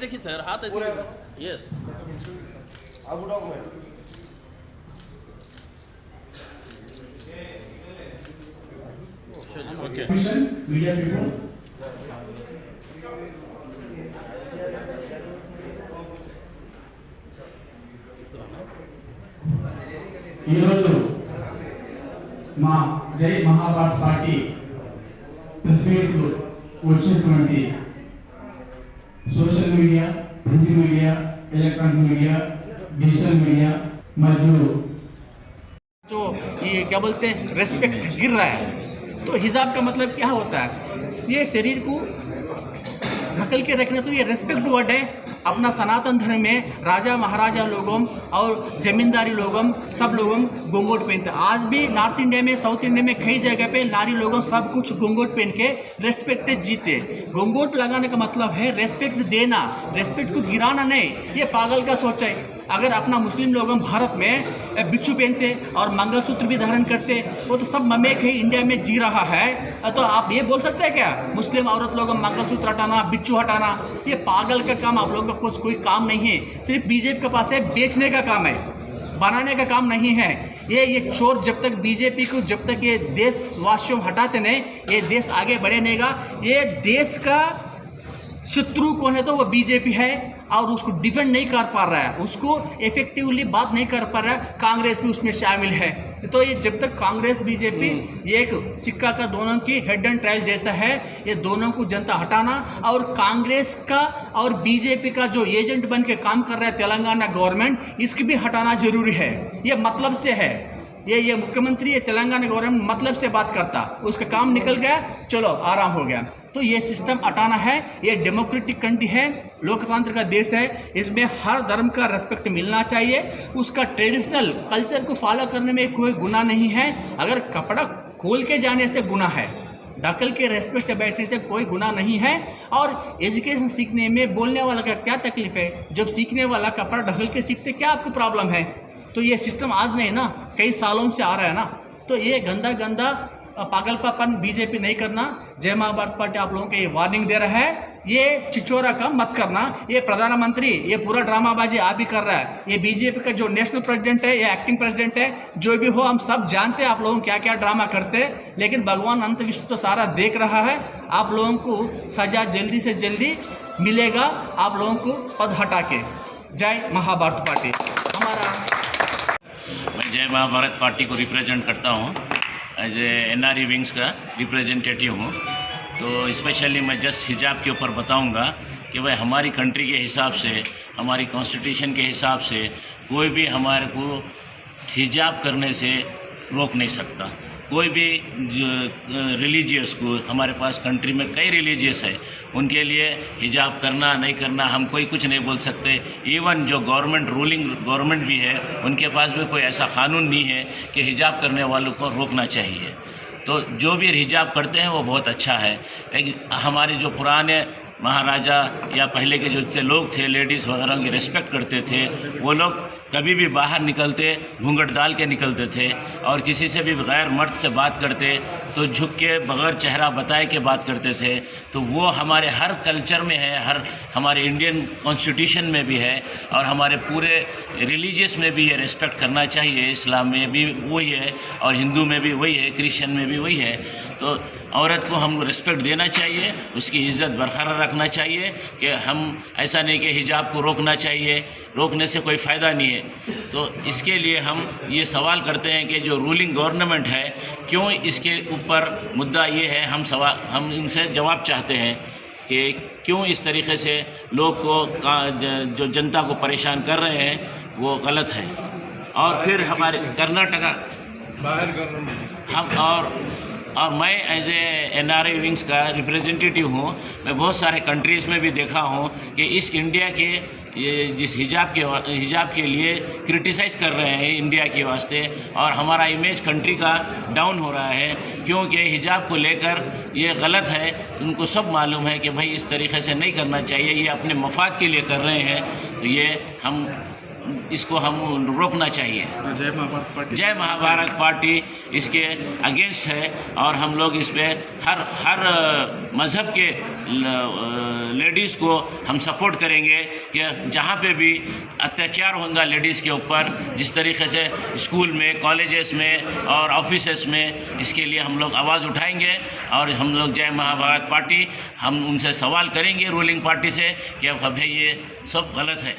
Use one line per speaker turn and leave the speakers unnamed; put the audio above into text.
देखिए सर, हाथ ऐसे ये ओके
मीडिया पीपल ఈరోజు మా జై మహాభారత్ పార్టీ ప్రెస్ మీట్కు వచ్చినటువంటి social media, print media, electronic media, digital media మరియు
जो ये क्या बोलते हैं रेस्पेक्ट गिर रहा है, तो हिजाब का मतलब क्या होता है? ये शरीर को ढकल के रखना, तो ये रेस्पेक्ट वर्ड है। अपना सनातन धर्म में राजा महाराजा लोगों और जमींदारी लोगों सब लोगों घूंघट पहनते। आज भी नॉर्थ इंडिया में, साउथ इंडिया में कई जगह पे नारी लोगों सब कुछ घूंघट पहन के रेस्पेक्ट जीते। घूंघट लगाने का मतलब है रेस्पेक्ट देना, रेस्पेक्ट को गिराना नहीं। ये पागल का सोच है। अगर अपना मुस्लिम लोगों भारत में बिच्छू पहनते और मंगलसूत्र भी धारण करते, वो तो सब ममेक है, इंडिया में जी रहा है। तो आप ये बोल सकते हैं क्या मुस्लिम औरत लोगों मंगलसूत्र हटाना, बिच्छू हटाना? ये पागल का काम। आप लोगों का कुछ कोई काम नहीं है। सिर्फ बीजेपी के पास है बेचने का काम है, बनाने का काम नहीं है। ये चोर जब तक बीजेपी को, जब तक ये देशवासियों हटाते नहीं, ये देश आगे बढ़े नहींगा। ये देश का शत्रु कौन है? तो वो बीजेपी है और उसको डिफेंड नहीं कर पा रहा है, उसको इफेक्टिवली बात नहीं कर पा रहा है। कांग्रेस भी उसमें शामिल है। तो ये जब तक कांग्रेस बीजेपी ये एक सिक्का का दोनों की हेड एंड ट्रायल जैसा है, ये दोनों को जनता हटाना और कांग्रेस का और बीजेपी का जो एजेंट बन के काम कर रहा है तेलंगाना गवर्नमेंट, इसकी भी हटाना जरूरी है। ये मतलब से है। ये मुख्यमंत्री ये तेलंगाना गवर्नमेंट मतलब से बात करता, उसका काम निकल गया, चलो आराम हो गया। तो ये सिस्टम हटाना है। ये डेमोक्रेटिक कंट्री है, लोकतंत्र का देश है, इसमें हर धर्म का रेस्पेक्ट मिलना चाहिए। उसका ट्रेडिशनल कल्चर को फॉलो करने में कोई गुनाह नहीं है। अगर कपड़ा खोल के जाने से गुनाह है, ढकल के रेस्पेक्ट से बैठने से कोई गुनाह नहीं है। और एजुकेशन सीखने में बोलने वाला का क्या तकलीफ है? जब सीखने वाला कपड़ा ढकल के सीखते, क्या आपको प्रॉब्लम है? तो ये सिस्टम आज नहीं ना, कई सालों से आ रहा है ना। तो ये गंदा पागलपापन बीजेपी नहीं करना। जय महाभारत पार्टी आप लोगों को ये वार्निंग दे रहा है, ये चिचोरा का मत करना। ये प्रधानमंत्री ये पूरा ड्रामाबाजी आप ही कर रहा है। ये बीजेपी का जो नेशनल प्रेसिडेंट है, ये एक्टिंग प्रेसिडेंट है, जो भी हो हम सब जानते हैं आप लोगों क्या क्या ड्रामा करते हैं। लेकिन भगवान अनंत विश्व तो सारा देख रहा है। आप लोगों को सजा जल्दी से जल्दी मिलेगा, आप लोगों को पद हटा के। जय महाभारत पार्टी। हमारा
मैं जय महाभारत पार्टी को रिप्रेजेंट करता हूँ, एज ए NRE विंग्स का रिप्रेजेंटेटिव हूँ। तो स्पेशली मैं जस्ट हिजाब के ऊपर बताऊँगा कि भाई हमारी कंट्री के हिसाब से, हमारी कॉन्स्टिट्यूशन के हिसाब से कोई भी हमारे को हिजाब करने से रोक नहीं सकता। कोई भी रिलीजियस को, हमारे पास कंट्री में कई रिलीजियस है, उनके लिए हिजाब करना नहीं करना हम कोई कुछ नहीं बोल सकते। इवन जो गवर्नमेंट रूलिंग गवर्नमेंट भी है, उनके पास भी कोई ऐसा कानून नहीं है कि हिजाब करने वालों को रोकना चाहिए। तो जो भी हिजाब करते हैं वो बहुत अच्छा है। लेकिन हमारे जो पुराने महाराजा या पहले के जो लोग थे, लेडीज़ वगैरह की रिस्पेक्ट करते थे, वो लोग कभी भी बाहर निकलते घूंघट डाल के निकलते थे और किसी से भी गैर मर्द से बात करते तो झुक के बग़ैर चेहरा बताए के बात करते थे। तो वो हमारे हर कल्चर में है, हर हमारे इंडियन कॉन्स्टिट्यूशन में भी है और हमारे पूरे रिलीजियस में भी ये रिस्पेक्ट करना चाहिए। इस्लाम में भी वही है और हिंदू में भी वही है, क्रिश्चियन में भी वही है। तो औरत को हम रिस्पेक्ट देना चाहिए, उसकी इज़्ज़त बरकरार रखना चाहिए कि हम ऐसा नहीं कि हिजाब को रोकना चाहिए, रोकने से कोई फ़ायदा नहीं है। तो इसके लिए हम ये सवाल करते हैं कि जो रूलिंग गवर्नमेंट है, क्यों इसके ऊपर मुद्दा ये है, हम इनसे जवाब चाहते हैं कि क्यों इस तरीके से लोग को जो जनता को परेशान कर रहे हैं वो गलत है। और फिर हमारे कर्नाटका हम और मैं एज ए NRE विंग्स का रिप्रेजेंटेटिव हूँ। मैं बहुत सारे कंट्रीज़ में भी देखा हूँ कि इस इंडिया के ये जिस हिजाब के लिए क्रिटिसाइज़ कर रहे हैं इंडिया के वास्ते, और हमारा इमेज कंट्री का डाउन हो रहा है क्योंकि हिजाब को लेकर ये गलत है। उनको सब मालूम है कि भाई इस तरीके से नहीं करना चाहिए, ये अपने मफाद के लिए कर रहे हैं। तो ये हम इसको हम रोकना चाहिए।
जय महाभारत पार्टी
जय महाभारत पार्टी इसके अगेंस्ट है और हम लोग इस पे हर मज़हब के लेडीज़ को हम सपोर्ट करेंगे कि जहाँ पे भी अत्याचार होगा लेडीज़ के ऊपर, जिस तरीके से स्कूल में, कॉलेजेस में और ऑफिसेस में, इसके लिए हम लोग आवाज़ उठाएंगे। और हम लोग जय महाभारत पार्टी हम उनसे सवाल करेंगे रूलिंग पार्टी से कि अब भाई ये सब गलत है।